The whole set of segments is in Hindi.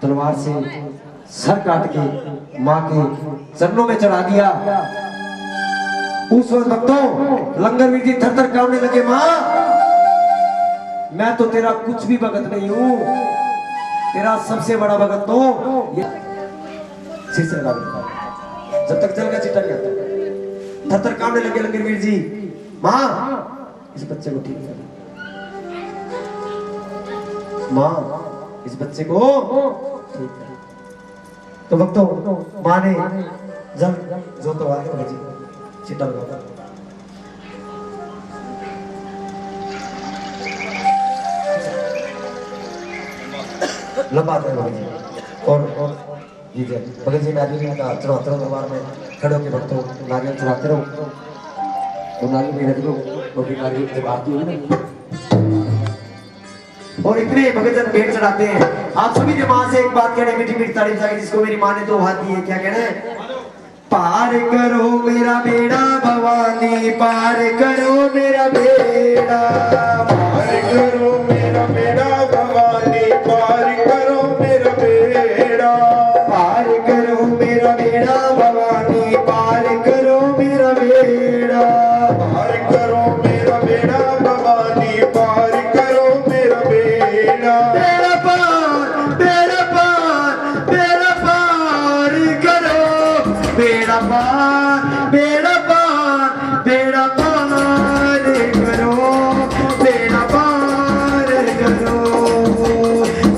तलवार से सर काट के माँ के चरणों में चढ़ा दिया। उस वक्त भक्तों लंगर वीर जी थर थर कांपने लगे। माँ मैं तो तेरा कुछ भी भगत नहीं हूं, तेरा सबसे बड़ा भगत तो ये सिर से लगा देता। जब तक जल का चिट्टा नहीं आता थर थर कांपने लगे लंगर वीर जी। माँ इस बच्चे को ठीक कर, माँ इस बच्चे को ठीक कर। तो भक्तों माँ ने जल जो तो आगे जी चिट्टा लगा लंबा और ये भगत जी नारियल का चढ़ाते रहो दरबार में खड़े होकर भक्तों नारियल चढ़ाते रहो। तो नारियल में रख लो क्योंकि नारियल जब आती होगी ना और इतने भगत जन भेंट चढ़ाते हैं। आप सभी ने मां से एक बात कहने मीठी मीठी तारीफ चाहिए जिसको मेरी माँ ने तो हाथ दी है। क्या कहना है? पार करो मेरा बेड़ा भवानी, पार करो मेरा बेड़ा, पार करो मेरा बेड़ा भवानी, पार करो मेरा बेड़ा, पार करो मेरा बेड़ा भवानी, पार करो मेरा बेड़ा, पार करो मेरा बेड़ा भवानी, पार करो मेरा बेड़ा, बेड़ा पार, बेड़ा पार, बेड़ा पार करो, बेड़ा पार, बेड़ा पार, बेड़ा पार करो, बेड़ा पार करो,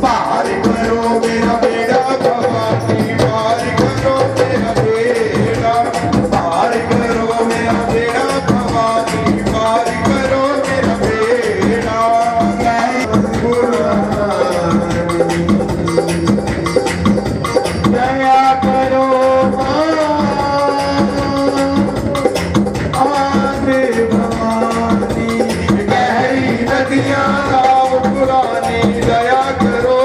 पार करो मेरा बेड़ा भवानी, पार करो मेरा बेड़ा, पार करो मेरा बेड़ा भवानी, पार करो मेरा बेड़ा। दया करो नदियाँ नाव पुरानी, दया करो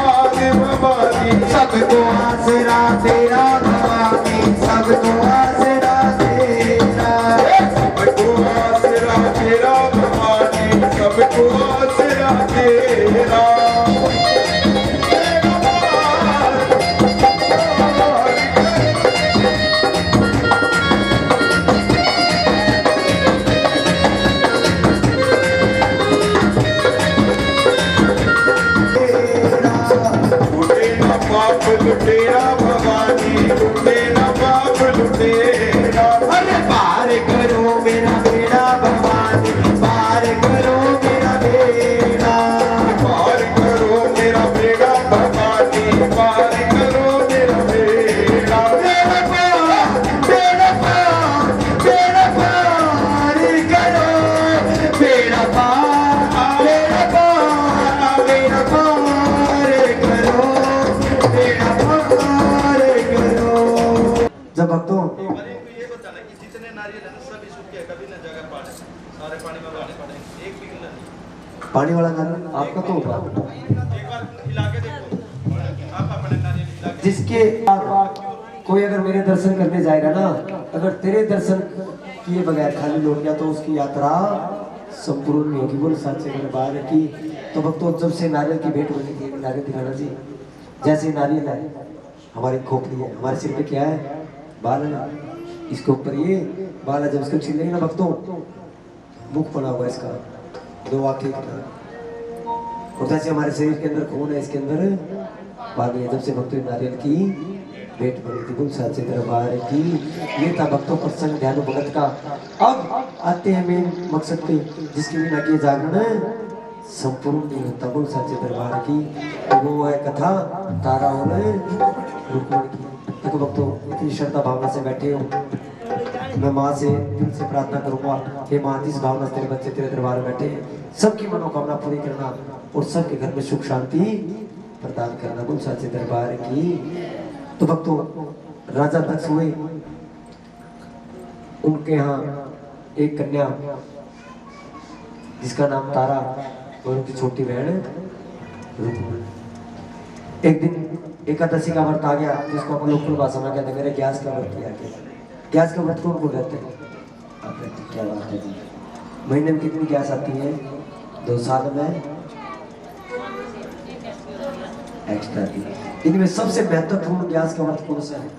आदि भवानी, सबको आसरा तेरा भवानी, सबको आसरा तेरा, सबको आसरा तेरा भवानी, सबको आसरा तेरा। लुटेरा भवानी, लुटेरा बाप लुटेरा, अरे पार करो मेरा बेड़ा भवानी, पार करो मेरा बेड़ा, पार करो मेरा बेड़ा भवानी, पार करो मेरा बेड़ा, बेड़ा पार, बेड़ा पार, बेड़ा पार करो, बेड़ा पार, बेड़ा पार, बेड़ा पार करो, बेड़ा पार करो। जब भक्तों ये बताना कि जितने नारियल हैं सभी सूखे, कभी न जगह पानी, सारे पानी में बहाने पड़े, एक भी गिला नहीं। पानी वाला नारियल आपका तो होगा, एक बार हिला के देखो, आप अपने नारियल हिला के जिसके बाद कोई अगर मेरे दर्शन करने जाएगा ना, अगर तेरे दर्शन किए बगैर खाली लौट गया तो उसकी यात्रा संपूर्ण नहीं होगी। बोल सच्चे दरबार की। तो भक्तों जब से नारियल की भेंट बनी थी, नारियल दिखाना जी, जैसे नारियल है हमारी खोपड़ी है, हमारे सिर पे क्या है? बाल है, इसके ऊपर ये बाल है। जब इसको छीन लेंगे ना भक्तों, मुख पड़ा हुआ इसका दो आंखें की तरह, और जैसे हमारे शरीर के अंदर खून है, इसके अंदर पानी है। जब से भक्तों नारियल की भेंट बनी थी, बोल सच्चे दरबार की। ये था भक्तों प्रसंग ध्यान भगत का। अब आते हैं मेन मकसद पे, जिसके बिना के जागरण संपूर्ण नहीं होता। बोल सच्चे दरबार की। तो वो है कथा तारा और रुक्मण की। देखो भक्तों इतनी श्रद्धा भावना से बैठे हो, मैं माँ से दिल से प्रार्थना करूंगा, हे माँ जिस भावना से तेरे बच्चे तेरे दरबार में बैठे हैं, सबकी मनोकामना पूरी करना और सबके घर में सुख शांति प्रदान करना। बोल सच्चे दरबार की। तो भक्तों राजा दक्ष हुए, उनके यहाँ एक कन्या जिसका नाम तारा और उनकी छोटी बहन रुक्मणी। एक दिन एकादशी का व्रत आ गया, जिसको हम लोकल भाषा में कहते हैं मेरे गैस का व्रत किया गया। गैस का व्रत कौन को कहते हैं? आप कहते हैं क्या बात है जी? महीने में कितनी गैस आती है? 2 साल में एक्स्ट्रा दी। इनमें सबसे महत्वपूर्ण व्यास का व्रत कौन सा है?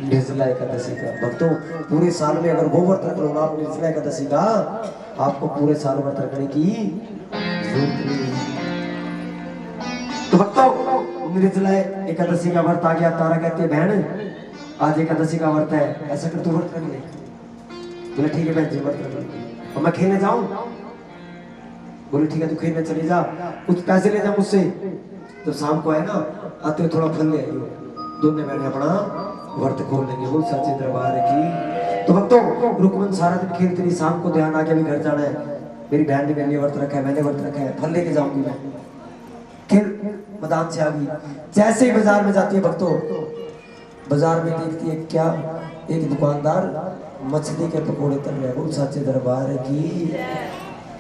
निर्जला एकादशी का। भक्तों पूरे साल में अगर वो व्रत रख लो ना आप निर्जला एकादशी का, आपको पूरे साल व्रत रखने की जरूरत नहीं है। तो भक्तों निर्जला एकादशी का व्रत आ गया। तारा कहती है बहन आज एकादशी का व्रत है, ऐसा कर तू व्रत रख ले। बोले ठीक है बहन जी व्रत रख ले। और मैं खेलने जाऊं? बोले ठीक है तू खेलने चली जा, कुछ पैसे ले जा मुझसे, तो शाम को है ना आते थोड़ा फल ले आइयो, दोनों बहने अपना व्रत खोल लेंगे। बोल सच्चे दरबार की। तो भक्तों रुकमन सारा दिन खेलती रही, शाम को ध्यान आ गया भी घर जाना है, मेरी बहन ने मेरे लिए व्रत रखा है, मैंने व्रत रखा है, फल लेके जाऊंगी मैं। फिर मैदान से आ गई, जैसे ही बाजार में जाती है भक्तों, बाजार में देखती है क्या, एक दुकानदार मछली के पकोड़े तल रहे हैं। बोल सच्चे दरबार की।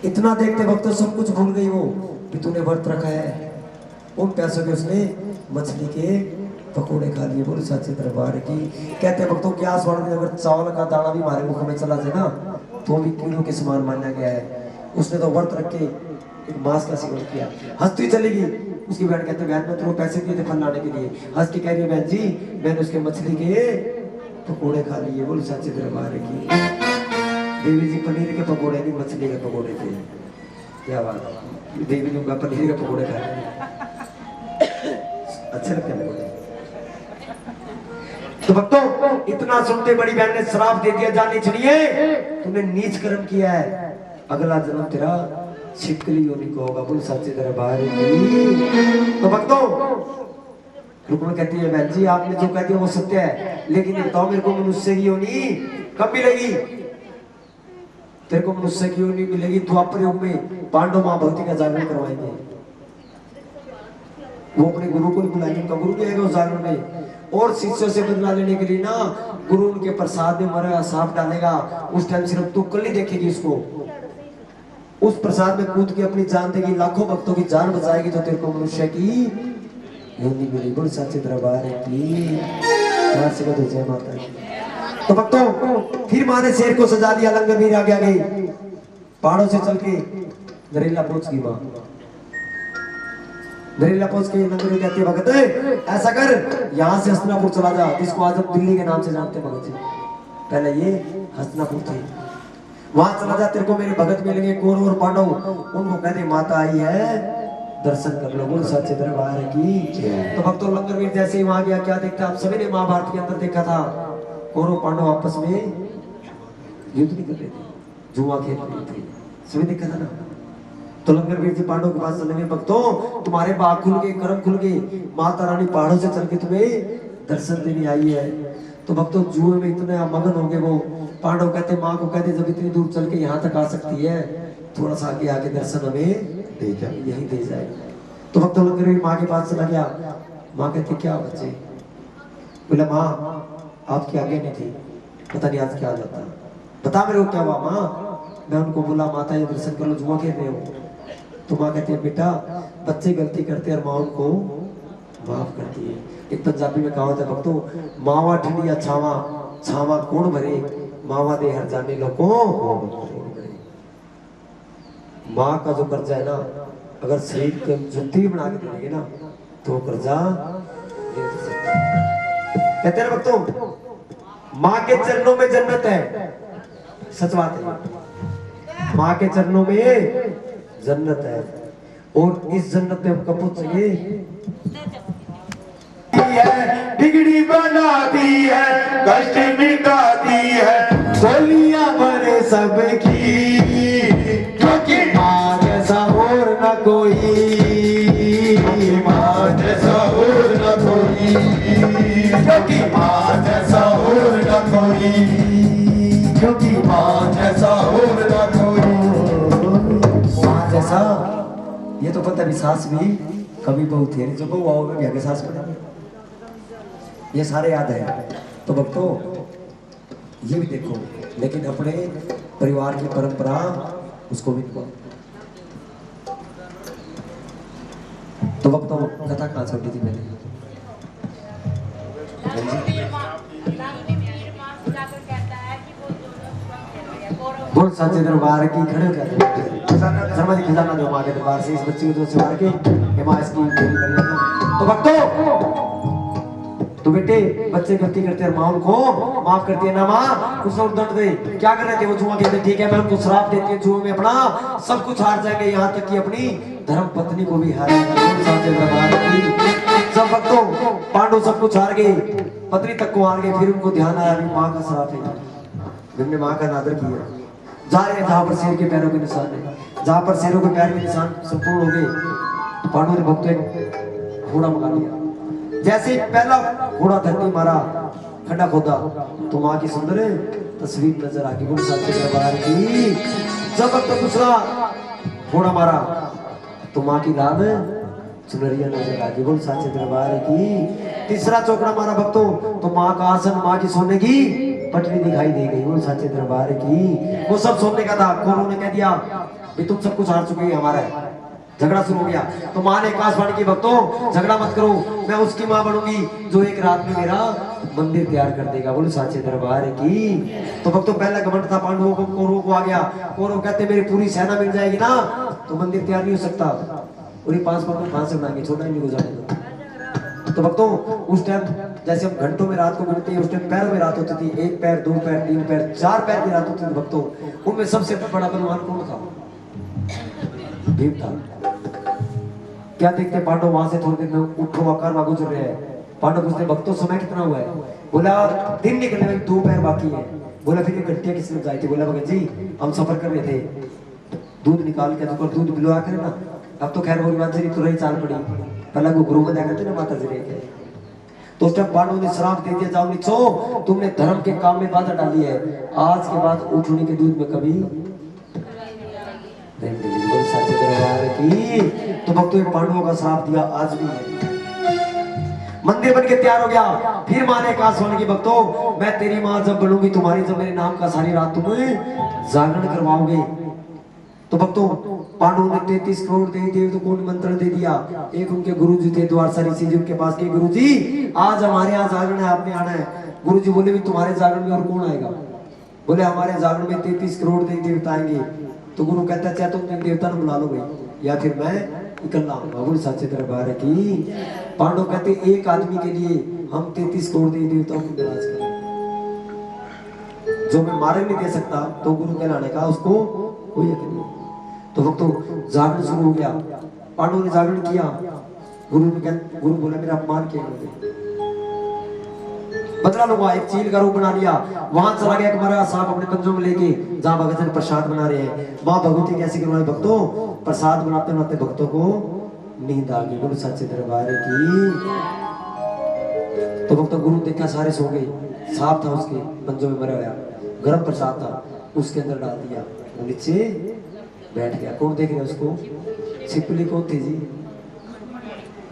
इतना देखते भक्तों सब कुछ भूल गई वो कि तूने व्रत रखा है, उन पैसों के उसने मछली के पकोड़े खा लिए। बोल सच्चे दरबार की। कहते भक्तों क्या स्वर्ण अगर चावल का दाना भी हमारे मुख में चला जाए ना तो भी कीड़ों के समान माना गया है। उसने तो व्रत रख के एक मांस का सेवन किया। हंसती चलेगी, उसकी बहन कहते बहन मैं तुम्हें पैसे दिए थे फल लाने के लिए, हंस के कह रही है बहन जी मैंने उसके मछली के पकोड़े खा लिए। बोल सच्चे दरबार की। देवी जी पनीर के पकोड़े नहीं मछली के पकोड़े थे। क्या बात, देवी जी का पनीर के पकोड़े खाए अच्छे लगते हैं पकोड़े। तो भक्तों इतना सुनते बड़ी बहन ने श्राप दे दिया, जाने चलिए तूने नीच कर्म किया है, अगला जन्म तेरा छिपकली योनि को होगा। बोल सच्चे दरबार की। तो भक्तों रुक्मणी कहती है बहन जी आपने जो कह दिया वो सत्य है, लेकिन ये बताओ मेरे को मनुष्य की योनि कब मिलेगी? तेरे को मनुष्य की योनि मिलेगी द्वापर युग में, पांडव महाभक्ति का जागरण करवाएंगे। वो अपने गुरु को बुलाएंगे, उनका गुरु भी आएगा उस जागरण में, और शिष्यों से बदला लेने के लिए ना गुरु उनके प्रसाद में मरा सांप डालेगा। उस टाइम सिर्फ तू कल ही देखेगी उसको, उस प्रसाद में कूद के अपनी जान देगी, लाखों भक्तों की जान बचाएगी, तो तेरे को मनुष्य की योनि मिलेगी। बोल सच्चे दरबार की। तो जय माता की। तो भक्तों फिर माँ ने शेर को सजा दिया, लंगर भी आ गई, पहाड़ों से चल के नरेला पहुंच गई माँ। नरेला पहुंच के लंगर में कहती है भगत ऐसा कर यहाँ से हस्तिनापुर चला जा, जिसको आज हम दिल्ली के नाम से जानते हैं भगत जी, पहले ये हस्तिनापुर थे, वहां चला जा, तेरे को मेरे भगत मिलेंगे कौरव और पांडव, उनको कहते माता आई है दर्शन कर लो। बोल सच्चे दरबार की। तो भक्तों लंगरवीर जैसे ही वहां गया क्या देखता, आप सभी ने महाभारत के अंदर देखा था, कौरव पांडव आपस में युद्ध नहीं कर रहे थे, जुआ खेल रहे थे, सभी देखा था ना। तो लंगरवीर जी पांडव के पास चले गए, भक्तों तुम्हारे बाग खुल गए, कर्म खुल गए, माता रानी पहाड़ों से चल के तुम्हें दर्शन देने आई है। तो भक्तों जुए में इतने मगन हो गए वो, पांडव कहते माँ को कहते जब इतनी दूर चल के यहाँ तक आ सकती है, थोड़ा सा आगे आके दर्शन हमें दे जाए, यही दे जाए। तो भक्तों लंगरवीर माँ के पास चला गया, माँ कहती क्या बच्चे, बोला माँ आपकी आगे नहीं थी, पता नहीं आज क्या आ जाता, बता मेरे को क्या हुआ माँ। मैं उनको बोला माता ये दर्शन कर लो, जुआ खेल रहे हो। तो माँ कहती है बेटा बच्चे गलती करते और माँ उनको माफ करती है। एक पंजाबी में कहावत है भक्तों, मावा ठंडिया छावा छावा कौन भरे, मावा दे हर जाने लोगों। माँ का जो कर्जा है ना, अगर शरीर के जुत्ती भी बना के देंगे ना तो कर्जा कहते हैं ना भक्तों, माँ के चरणों में जन्नत है, सच बात है, माँ के चरणों में जन्नत है, और इस जन्नत में कब पहुंचेंगे? बिगड़ी बनाती है, कष्ट मिटाती है, बोलियां भरे सबकी, क्योंकि माँ जैसा और न कोई, माँ जैसा और न कोई, क्योंकि माँ जैसा और न कोई, क्योंकि माँ जैसा और न कोई। माँ जैसा ये तो पता भी, सास भी कभी बहू थे, जो बहू आओगे भी आगे सास पड़ेगी, ये सारे याद है। तो भक्तों ये भी देखो, लेकिन अपने परिवार की परंपरा उसको भी देखो। तो भक्तों कथा कहाँ छोड़ी थी मैंने? बोल सच्चे दरबार की। खड़े हो जाते शर्मा जी खजाना दो माँ के दरबार से, इस बच्ची को जो सिवा के माँ इसकी पूरी कर लेना। तो भक्तों, तो बेटे बच्चे गलती करते हैं, माँ उनको माफ करती है ना, माँ कुछ और दंड दे। क्या कर रहे थे वो? जुआ कहते ठीक है मैं उनको श्राप देती हूँ, जुए में अपना सब कुछ हार जाएंगे, यहाँ तक कि अपनी धर्म पत्नी को भी हारेंगे। सब भक्तों, पांडव सब कुछ हार गए, पत्नी तक को हार गए। फिर उनको ध्यान आया अभी माँ का श्राप है, जिनने माँ का नादर किया। जा रहे हैं जहां पर शेर के पैरों के निशान है, जहां पर शेरों के पैर के निशान संपूर्ण हो गए। पांडवों ने भक्तों एक घोड़ा मंगा लिया। जैसे पहला घोड़ा धरती मारा, खड्डा खोदा, तो माँ की सुंदर तस्वीर नजर आ गई। बोल सच्चे दरबार की। जब भक्त दूसरा घोड़ा मारा तो माँ की लाल चुनरिया नजर आ गई। बोल सच्चे दरबार की। तीसरा चौकड़ा मारा भक्तों तो माँ का आसन, माँ की सोने की पटरी दिखाई दे गई। बोल सच्चे दरबार की। वो सब सोने का था। कोरों ने कह दिया कि तुम सब कुछ हार चुके हैं, हमारा है। झगड़ा शुरू हो गया। तो माँ ने आकाशवाणी की भक्तों झगड़ा मत करो, मैं उसकी माँ बनूंगी जो एक रात में मेरा मंदिर तैयार कर देगा। बोलो साचे दरबार की। तो भक्तों पहला घमंड था पांडवों को, कौरवों को आ गया। कौरव कहते मेरी पूरी सेना मिल जाएगी ना तो मंदिर तैयार नहीं हो सकता, और ये 5 पांडव कहां से बनाएंगे, छोटा ही नहीं हो जाएगा। तो भक्तों उस टाइम जैसे हम घंटों में रात को गिनते हैं, उस टाइम पैरों में रात होती थी। 1 पैर 2 पैर 3 पैर 4 पैर की रात होती थी भक्तों। उनमें सबसे बड़ा बलवान कौन था? भीम था। क्या देखते पांडव वहां से थोड़ी देर में उठो आकार में गुजर रहे हैं। पांडव पूछते भक्तों समय कितना हुआ है? बोला दिन निकलने में 2 पैर बाकी है। बोला फिर ये घंटियां किसने बजाई थी? बोला भगत जी हम सफर कर रहे थे, दूध निकाल के तो दूध पिलवा करे ना। अब तो खैर वो बात से तो रही चाल पड़ी, पहले वो गुरु बंदा करते ना माता जी रहे। तो उस टाइम पांडवों ने श्राप दे दिया, जाओ निचो तुमने धर्म के काम में बाधा डाली है, आज के बाद ऊँटनी के दूध में कभी सच्चे दरबार की। तो भक्तों ने पांडवों का श्राप दिया, आज भी है। मंदिर बन के तैयार हो गया। फिर माँ ने आकाशवाणी की भक्तों मैं तेरी माँ जब बनूंगी तुम्हारी, जब मेरे नाम का सारी रात तुम्हें जागरण करवाओगे। तो भक्तों पांडवों ने 33 करोड़ देवी तो को निमंत्रण दे दिया। एक उनके गुरुजी थे द्वारसा ऋषि जी, उनके पास के गुरुजी आज हमारे यहाँ जागरण है, आपने आना है। गुरुजी बोले भी तुम्हारे जागरण में और कौन आएगा? बोले हमारे जागरण में 33 करोड़ देवी देवता आएंगे। तो गुरु कहता है चाहे तुम देवता ने बुला लो भाई, या फिर मैं इकल्ला आऊंगा। बोल सच्चे दरबार की। पांडव कहते एक आदमी के लिए हम 33 करोड़ देवी देवताओं को नाराज करें, जो मैं मारे नहीं दे सकता तो गुरु कहलाने का उसको कोई यकीन नहीं। तो वक्त तो जागरण शुरू हो गया। पांडवों ने जागरण किया। गुरु बोला मेरा अपमान किया उन्होंने, बदला लूंगा। एक चील का रूप बना लिया, वहां चला गया मरा सांप अपने पंजों में लेके, जहां भगत जन प्रसाद बना रहे हैं। मां भगवती कैसे करवाई भक्तों? प्रसाद बनाते बनाते भक्तों को नींद आ गई। बोलो सच्चे दरबार की। तो भक्तों गुरु देखा सारे सो गए, सांप था उसके पंजों में मरा हुआ, गर्म प्रसाद था उसके अंदर डाल दिया, वो नीचे बैठ गया। कौन देख रहा उसको? छिपकली कौन थी जी?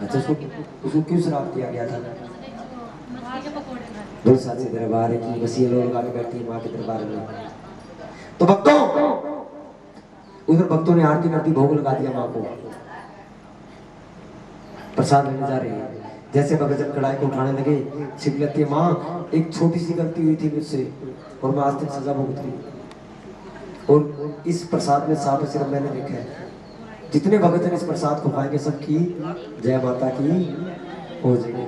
अच्छा उसको क्यों श्राप दिया गया था? बोल सच्चे दरबार की। बस ये लोग आके बैठी माँ के दरबार में। तो भक्तों उधर भक्तों ने आरती करती भोग लगा दिया माँ को, प्रसाद लेने जा रहे हैं। जैसे भगत जन कढ़ाई को उठाने लगे, छिप लेती है माँ एक छोटी सी गलती हुई थी मुझसे और मैं आज तक सजा भुगत रही, और इस प्रसाद में सांप सिर्फ मैंने देखा है। जितने भगत जन इस प्रसाद को पाएंगे सबकी जय माता की हो जाएगी।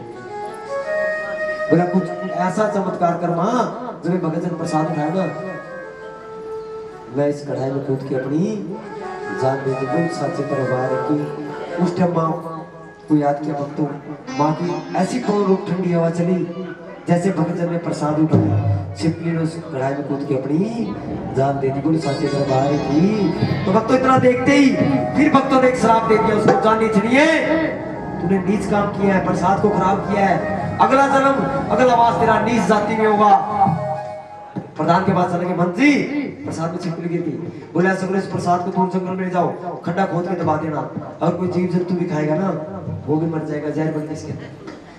बोला कुछ ऐसा चमत्कार कर माँ, जब भगत जन प्रसाद उठाए ना मैं इस कढ़ाई में कूद के अपनी जान दे दी। बोल सच्चे दरबार की। उस टाइम माँ को याद किया भक्तों, माँ की ऐसी पूर्ण रूप ठंडी हवा चली, जैसे भगत जन ने प्रसाद उठाया, छिपकली ने उस कढ़ाई में कूद के अपनी जान दे दी। बोल सच्चे दरबार की। तो भक्तों इतना देखते ही फिर भक्तों ने एक श्राप दे दिया उसको, जान नहीं चाहिए तूने नीच काम किया है, प्रसाद को खराब किया है, अगला जन्म अगला वास तेरा नीच जाति में होगा। प्रधान के पास चले गए, मंत्री प्रसाद में छिपकली गिर गई। बोले ऐसा करो इस प्रसाद को दूर जंगल में ले जाओ, खड्डा खोद के दबा देना, और कोई जीव जंतु भी खाएगा ना वो भी मर जाएगा, जहर बन के इसके अंदर।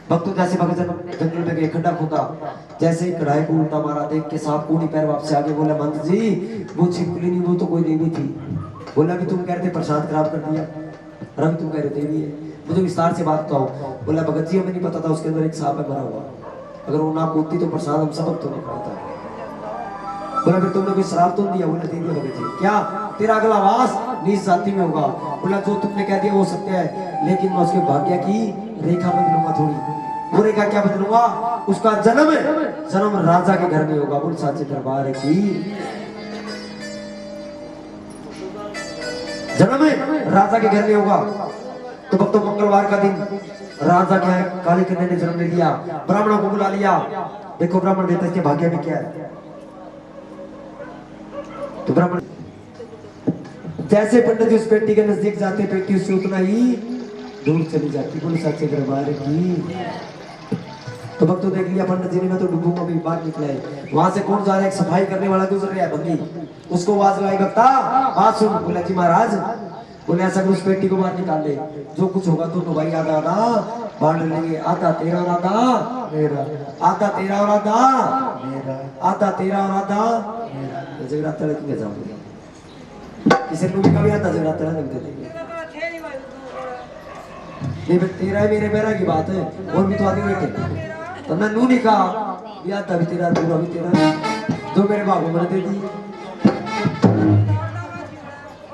भक्तों जैसे भगत जंगल में गए, खड्डा खोदा, जैसे ही कढ़ाई को उल्टा मारा, देख के सांप कूनी पैर वापस आगे। बोला मंत्री जी वो छिपकली नहीं, वो तो कोई देवी थी। बोला कि तुम कह रहे थे प्रसाद खराब कर दिया, रंग तुम कह रहे देवी है, मुझे विस्तार से बात बताओ। बोला भगत जी हमें नहीं पता था उसके अंदर एक सांप है मरा हुआ, अगर वो ना कूदती तो प्रसाद हम सबक तो नहीं पाता। बोला फिर तुमने कोई श्राप तो दिया? बोला दे दिया भगत जी। क्या? तेरा अगला वास नीच जाति में होगा। बोला जो तुमने कह दिया हो सकता है, लेकिन मैं उसके भाग्य की रेखा बदलूंगा थोड़ी। वो रेखा क्या बदलूंगा? उसका जन्म राजा के घर में होगा। बोल साचे दरबार की जन्म राजा के घर में होगा। तो भक्तों मंगलवार का दिन राजा क्या है, काली कन्या ने जन्म ले लिया, ब्राह्मणों को बुला लिया। देखो ब्राह्मण देवता के भाग्य में क्या है। तो ब्राह्मण जैसे पंडित जी उस पेटी के नजदीक जाते, पेटी उससे उतना ही दूर चली जाती। बोले साचे दरबार की। तो भक्तों देख लिया पंडित जी ने, मैं तो डूबूंगा, अभी बाहर निकला है। वहां से कौन जा रहा है? एक सफाई करने वाला गुजर रहा है बंदी। उसको आवाज लगाई, भक्ता बात सुन। बोला जी महाराज। बोले ऐसा उस पेटी को बाहर निकाल ले, जो कुछ होगा तो भाई आधा आधा बांट लेंगे। आधा तेरा और आधा मेरा, आधा तेरा और आधा मेरा, आधा तेरा और आधा मेरा। जगराता लेके जाओगे किसी को भी कभी आता जगराता लगते थे नहीं, तेरा है मेरे मेरा की बात है। और भी तो आदमी बैठे तो मैं नू नहीं कहा या तभी तेरा दूर अभी तेरा जो मेरे बाबू मैंने दे दी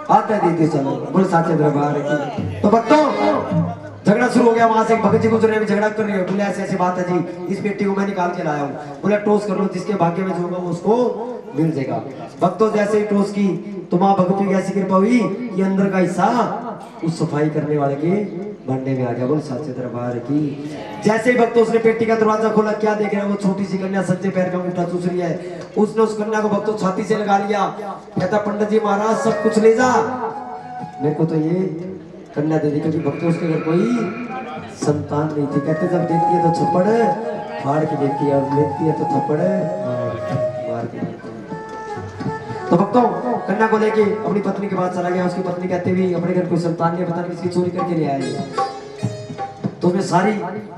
आता देते चलो। बोले साचे दरबार की। तो भक्तों झगड़ा शुरू हो गया। वहां से एक भगत जी गुजरे हुए झगड़ा कर रहे हैं। बोले ऐसी ऐसी बात है जी, इस पेटी को मैं निकाल के लाया हूँ। बोले टोस कर लो, जिसके भाग्य में जो होगा वो उसको मिल जाएगा। भक्तों जैसे ही टोस की तो मां भगवती की ऐसी कृपा हुई कि अंदर का हिस्सा उस सफाई करने वाले के भांडे में आ गया। बोले साचे दरबार की। जैसे ही भक्तों उसने पेटी का दरवाजा खोला, क्या देख रहे हैं? वो छोटी सी कन्या सच्चे पैर का अंगूठा चूस रही है। उसने उस कन्या को भक्तों छाती से लगा लिया। कहता पंडित जी महाराज सब कुछ ले जा, मेरे को तो ये कन्या दे दी, क्योंकि भक्तों उसके घर कोई संतान नहीं थी। कहते जब देती है तो थप्पड़ फाड़ के देती है, और लेती है तो थप्पड़ मार के देती है। तो भक्तों कन्या को लेके अपनी पत्नी के पास चला गया। उसकी पत्नी कहते हुए अपने घर कोई संतान नहीं, पता नहीं किसकी चोरी करके ले आए। तो उसने सारी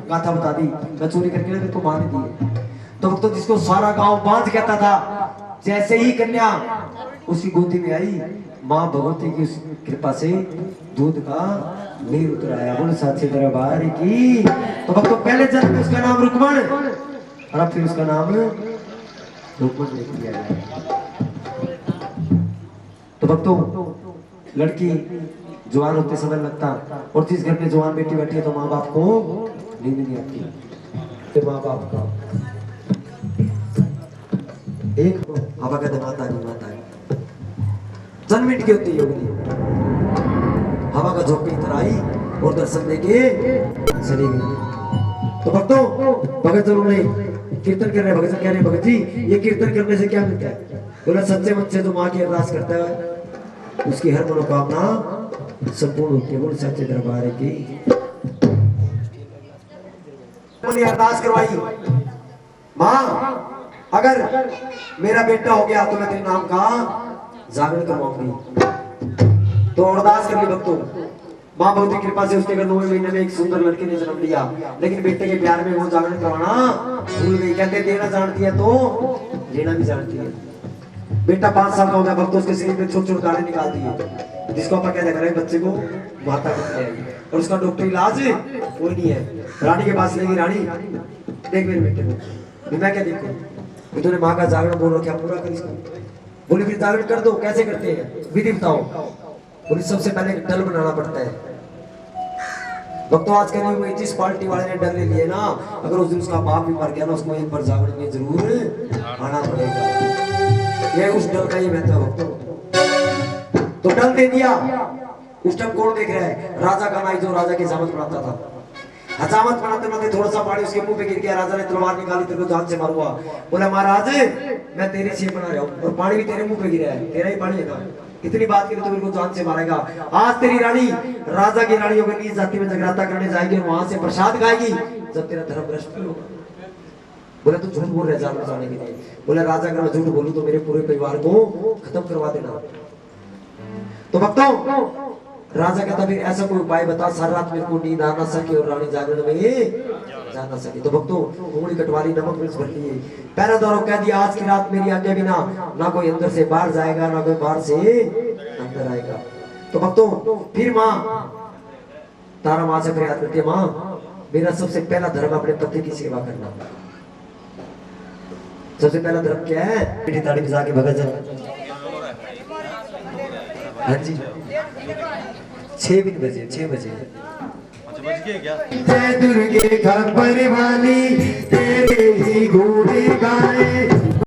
गाथा बता दी, मैं चोरी करके मेरे को मार दी। तो भक्तों जिसको सारा गांव बांझ कहता था, जैसे ही कन्या उसकी गोदी में आई, मां भगवती की कृपा से दूध का नीर उतर आया। बोले साचे दरबार की। तो भक्तों पहले जन्म में उसका नाम रुक्मण और अब फिर उसका नाम रुक्मण लिख दिया गया। तो भक्तों लड़की जवान होते समय लगता, और जिस घर में जवान बेटी बैठी है तो माँ बाप को नींद नहीं आती। तो माँ बाप का एक हवा का माता नहीं, माता है जन्म मिनट की होती योगी हवा का झोंके इधर आई और दर्शन देके चली गई। तो भक्तों भगत जनों ने कीर्तन कर रहे, भगत कह रहे भगत जी ये कीर्तन करने से क्या मिलता है? बोला सच्चे मन से जो माँ की अरदास करता है उसकी हर मनोकामना संपूर्ण होती है। बोले सच्चे दरबार की। अरदास करवाई, माँ अगर मेरा बेटा हो गया तो मैं तेरे नाम का जागरण करवाऊंगी। तो अरदास कर ली भक्तों। माँ भगवती की कृपा से उसके घर 9 महीने में एक सुंदर लड़के ने जन्म लिया, लेकिन बेटे के प्यार में वो जागरण करवाना भूल गई। कहते देना जानती है तो लेना भी जानती है। बेटा 5 साल का हो गया, भक्तों उसके शरीर में छोटे छोटे दाने निकाल दिए, जिसको आप क्या देख रहे हैं बच्चे को माता कहते हैं, और उसका डॉक्टर इलाज कोई नहीं है। रानी के पास लेगी, रानी देख मेरे बेटे को। मैं क्या देखूं? तूने माँ का जागरण बोल रहा, क्या पूरा कर इसको? बोले फिर जागरण कर दो। कैसे करते हैं विधि बताओ? बोले सबसे पहले डल बनाना पड़ता है। भक्तों आज के युग में जिस पार्टी वाले ने डल ले लिए ना, अगर उस दिन उसका बाप भी मर गया ना, उसको एक बार जागरण में जरूर आना पड़ेगा। ये उस डल का ही महत्व है भक्तों। तो डल दे दिया। उस टाइम कौन देख रहा है? राजा का नाई जो राजा की हजामत बनाता था। हजामत बनाते बनाते थोड़ा सा पानी उसके मुंह पे गिर गया। राजा ने तलवार निकाली, तेरे को जान से मारूंगा। बोला महाराज मैं तेरी सेवा बना रहा हूँ और पानी भी तेरे मुंह पे गिरा है, तेरा ही पानी है ना, इतनी बात करी तो मेरे को जान से मारेगा। आज तेरी रानी राजा की रानियों के नीच जाति में जगराता करने जाएगी और वहां से प्रसाद खाएगी जब तेरा धर्म भ्रष्ट होगा। बोले तू झूठ बोल रहा है जान बचाने के लिए। बोले राजा अगर मैं झूठ बोलूं तो मेरे पूरे परिवार को खत्म करवा देना। तो भक्तों राजा कहता फिर ऐसा कोई उपाय बता, सारी रात मेरे को नींद आ ना सके और रानी जागरण में जा ना सके। तो भक्तों उंगली कटवारी, नमक मिर्च भर लिए, पहरेदारों कह दिया आज की रात मेरी आज्ञा बिना ना कोई अंदर से बाहर जाएगा ना कोई बाहर से अंदर आएगा। तो भक्तों फिर माँ तारा माँ से फरियाद करती है, माँ मेरा सबसे पहला धर्म अपने पति की सेवा करना। सबसे पहला धर्म क्या है? पीठी ताड़ी बजा के भगत जन। हाँ जी 6 बजे 6 बजे दुर्गे क्या जय दुर्गे खबर वाली तेरे ही घोड़े गाए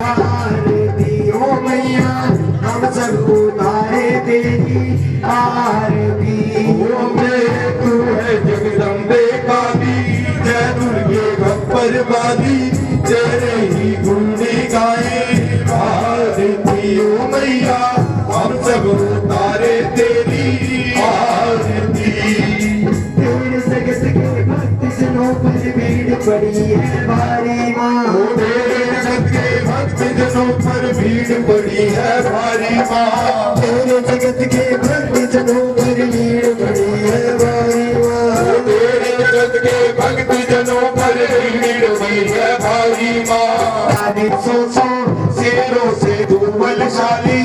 आरती ओ मैया हम सब उतारे तेरी आरती ओ मेरे तू है जगदम्बे काली जय दुर्गे गब्बर वाली तेरे ही गुणी गाए आरती ओ मैया हम सब उतारे तेरी आरती तेरे जगत के भक्त जनों पर भीड़ पड़ी है भारी माँ ओ तेरे जगत के भक्त जनों पर भीड़ पड़ी है भारी माँ तेरे जगत के भक्त जनों पर भीड़ पड़ी है भारी माँ तेरे जगत के भक्त जनों पर भीड़ पड़ी है भारी माँ सो शेरों से तू बलशाली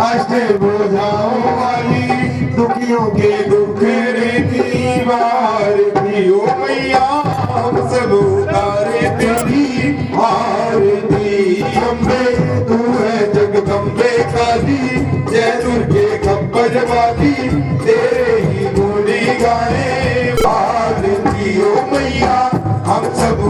अष्ट भुजाओं वाली दुखियों के दुखेरे की बार भी ओ मैया हम सब उतारे तेरी आरती अम्बे तू है जगदम्बे काली जय दुर्गे खब्बर वाली तेरे ही गुणी गाए आरती ओ मैया हम सब